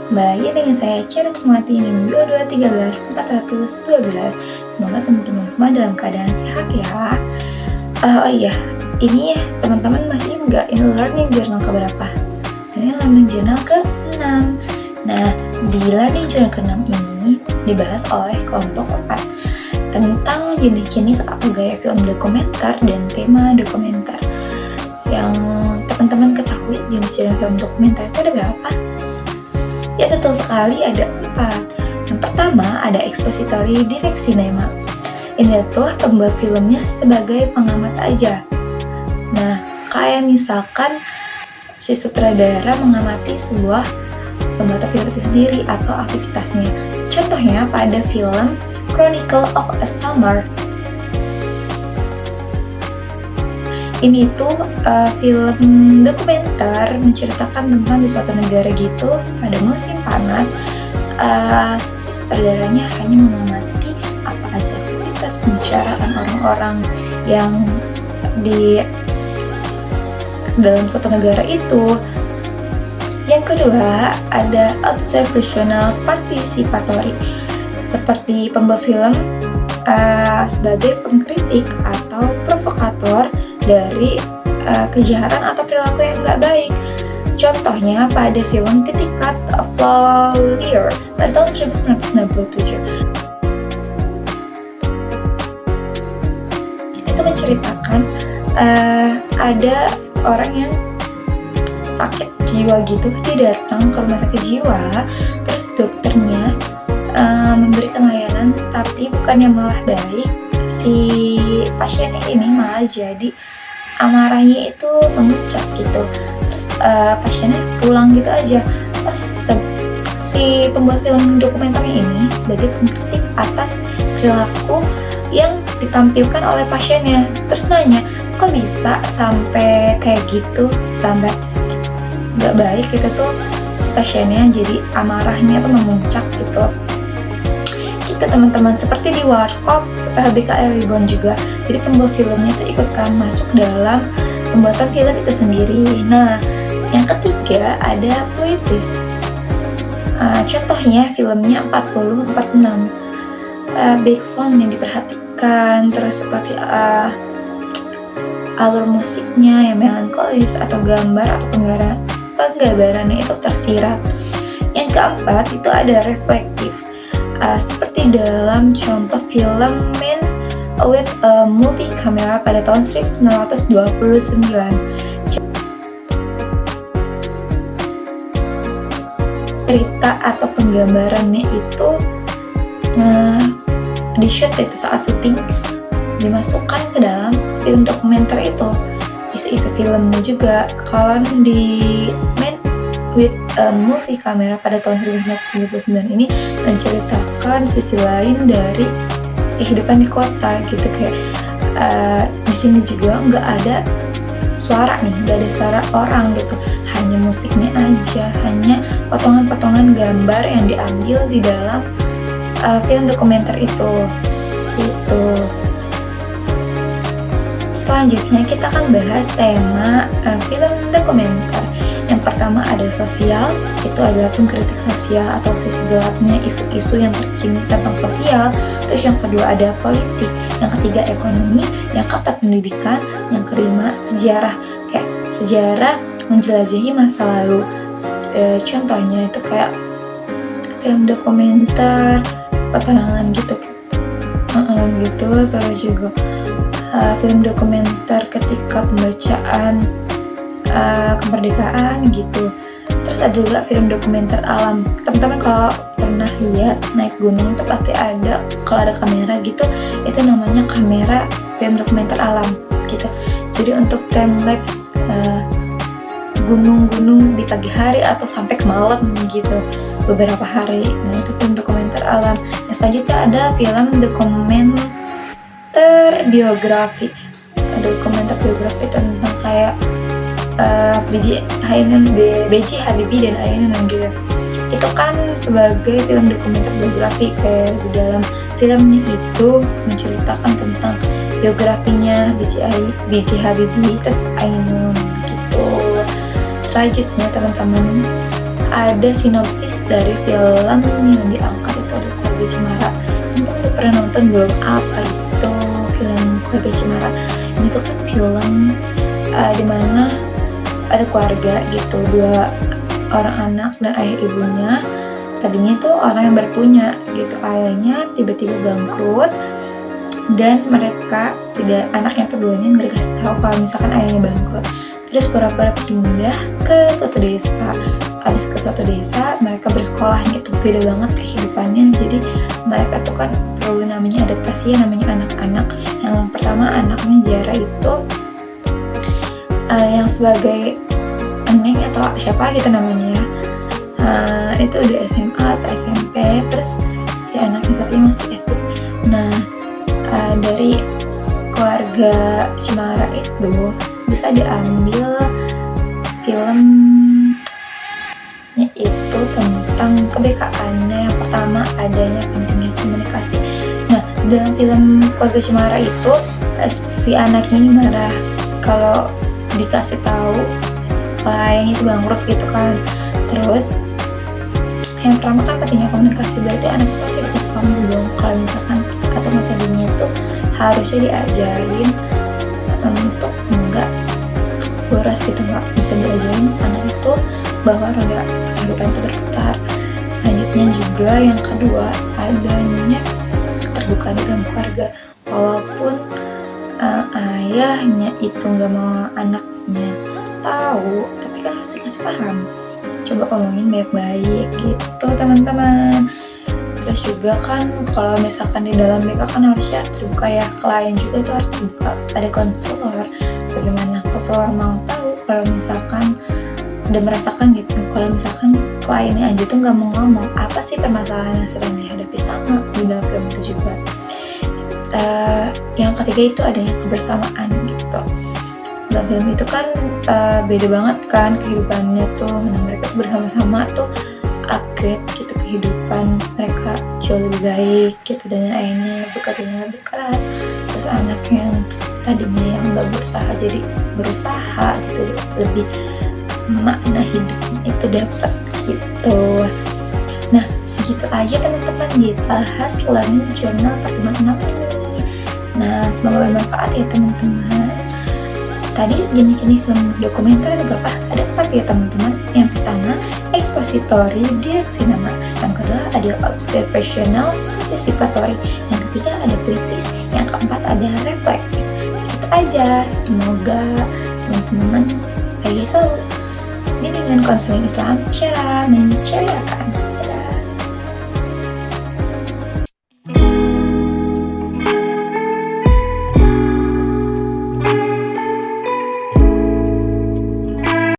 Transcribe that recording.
Kembali lagi dengan saya Cia Rahmawati NIM 2213412. Semoga teman-teman semua dalam keadaan sehat ya. Oh iya, ini teman-teman masih nggak ini learning journal keberapa? Ini learning journal ke-6. Nah, di learning journal ke-6 ini dibahas oleh kelompok 4 tentang jenis-jenis atau gaya film dokumenter dan tema dokumenter. Yang teman-teman ketahui jenis-jenis film dokumenter itu ada berapa? Ya betul sekali, ada 4. Yang pertama ada expository direct cinema. Ini tuh pembuat filmnya sebagai pengamat aja. Nah, kayak misalkan si sutradara mengamati sebuah pembuatan film itu sendiri atau aktivitasnya. Contohnya pada film Chronicle of a Summer. Ini tuh film dokumenter menceritakan tentang di suatu negara gitu pada musim panas, si sutradaranya hanya mengamati apa aja aktivitas pembicaraan orang-orang yang di dalam suatu negara itu. Yang kedua ada observational participatory, seperti pembuat film sebagai pengkritik atau provokator dari kejahatan atau perilaku yang nggak baik. Contohnya pada film Titik Cut Flair pada tahun 1997. Itu menceritakan ada orang yang sakit jiwa gitu, dia datang ke rumah sakit jiwa, terus dokternya memberikan layanan, tapi bukannya malah baik, si pasiennya ini malah jadi amarahnya itu memuncak gitu. Terus pasiennya pulang gitu aja. Si pembuat film dokumenternya ini sebagai pengkritik atas perilaku yang ditampilkan oleh pasiennya. Terus nanya, kok bisa sampai kayak gitu, sampai gak baik gitu tuh si pasiennya, jadi amarahnya tuh memuncak gitu. Kita teman-teman seperti di Warkop BKR Reborn juga, jadi pembuat filmnya itu ikutkan masuk dalam pembuatan film itu sendiri. Nah, yang ketiga ada puitis. Contohnya filmnya 4046, background yang diperhatikan, terus seperti alur musiknya yang melankolis atau gambar atau penggambarannya itu tersirat. Yang keempat itu ada reflektif, seperti dalam contoh film Man with a Movie Camera pada tahun 1929. Cerita atau penggambarannya itu di shoot itu saat syuting, dimasukkan ke dalam film dokumenter itu. Isu-isu filmnya juga kalau di Man with a Movie Camera pada tahun 1939 ini menceritakan sisi lain dari kehidupan di kota gitu, kayak di sini juga nggak ada suara nih, nggak ada suara orang gitu, hanya musiknya aja, hanya potongan-potongan gambar yang diambil di dalam film dokumenter itu gitu. Selanjutnya kita akan bahas tema film dokumenter. Yang pertama ada sosial, itu adalah pengkritik sosial atau sisi gelapnya isu-isu yang terkini tentang sosial. Terus yang kedua ada politik, yang ketiga ekonomi, yang keempat pendidikan, yang kelima sejarah, kayak sejarah menjelajahi masa lalu. Contohnya itu kayak film dokumenter peperangan gitu, gitu. Terus juga film dokumenter ketika pembacaan kemerdekaan gitu. Terus ada juga film dokumenter alam. Teman-teman kalau pernah lihat naik gunung itu pasti ada, kalau ada kamera gitu, itu namanya kamera film dokumenter alam gitu. Jadi untuk time lapse gunung-gunung di pagi hari atau sampai ke malam gitu, beberapa hari. Nah, itu film dokumenter alam. Yang selanjutnya ada film dokumenter biografi. Dokumenter biografi tentang kayak B.J. Habibie dan Ainun gitu. Itu kan sebagai film dokumenter biografi, kayak di dalam filmnya itu menceritakan tentang biografinya B.J. Habibie terus Ainun gitu. Selanjutnya teman-teman ada sinopsis dari film yang diangkat itu, ada Keluarga Cemara. Mungkin udah pernah nonton belum? Apa itu film Keluarga Cemara? Ini tuh kan film dimana ada keluarga gitu, 2 orang anak dan ayah ibunya. Tadinya tuh orang yang berpunya gitu, ayahnya tiba-tiba bangkrut dan mereka anaknya keduanya nggak dikasih tahu kalau misalkan ayahnya bangkrut. Terus pura-pura pindah ke suatu desa. Habis ke suatu desa, mereka bersekolahnya itu beda banget kehidupannya. Jadi mereka tuh kan perlu namanya adaptasi, namanya anak-anak. Yang pertama anaknya Jara itu yang sebagai Eneng atau siapa gitu namanya, itu udah SMA atau SMP. Terus si anaknya satunya masih SD. Nah, dari Keluarga Cemara itu bisa diambil filmnya itu tentang kebekaan-nya. Yang pertama adanya pentingnya komunikasi. Nah, dalam film Keluarga Cemara itu si anaknya ini marah kalau dikasih tahu kalau ayahnya itu bangkrut gitu kan. Terus yang pertama kan pentingnya komunikasi, berarti anak itu harus dikasih tahu dong kalau misalkan atau materinya itu harusnya diajarin untuk enggak boros gitu, nggak bisa diajarin anak itu bahwa roda kehidupan itu berputar. Selanjutnya juga yang kedua adanya keterbukaan dalam keluarga. Walaupun ayahnya itu nggak mau anaknya tahu, tapi kan harus dikasih paham. Coba omongin baik-baik gitu teman-teman. Terus juga kan kalau misalkan di dalam BK kan harusnya terbuka ya, klien juga itu harus terbuka. Ada konselor, bagaimana konselor mau tahu kalau misalkan udah merasakan gitu, kalau misalkan kliennya aja tuh nggak mau ngomong apa sih permasalahan yang sedang dihadapi. Sama di dalam film itu juga. Yang ketiga itu adanya kebersamaan gitu. Dalam film itu kan beda banget kan kehidupannya tuh. Nah, mereka tuh bersama-sama tuh upgrade gitu kehidupan mereka jauh lebih baik gitu, dan ayahnya bekerjanya lebih keras. Terus anaknya yang tadinya yang nggak berusaha jadi berusaha gitu, lebih makna hidupnya itu dapat gitu. Nah, segitu aja teman-teman dibahas learning journal pertemuan 6 ini. Nah, semoga bermanfaat ya teman-teman. Tadi jenis-jenis film dokumenter ada berapa? Ada 4 ya teman-teman. Yang pertama expository, direksi nama. Yang kedua ada observational, participatory. Yang ketiga ada kritis. Yang keempat ada reflective. Segitu aja. Semoga teman-teman bahagia selalu. Bimbingan konseling Islam cara menceriakan.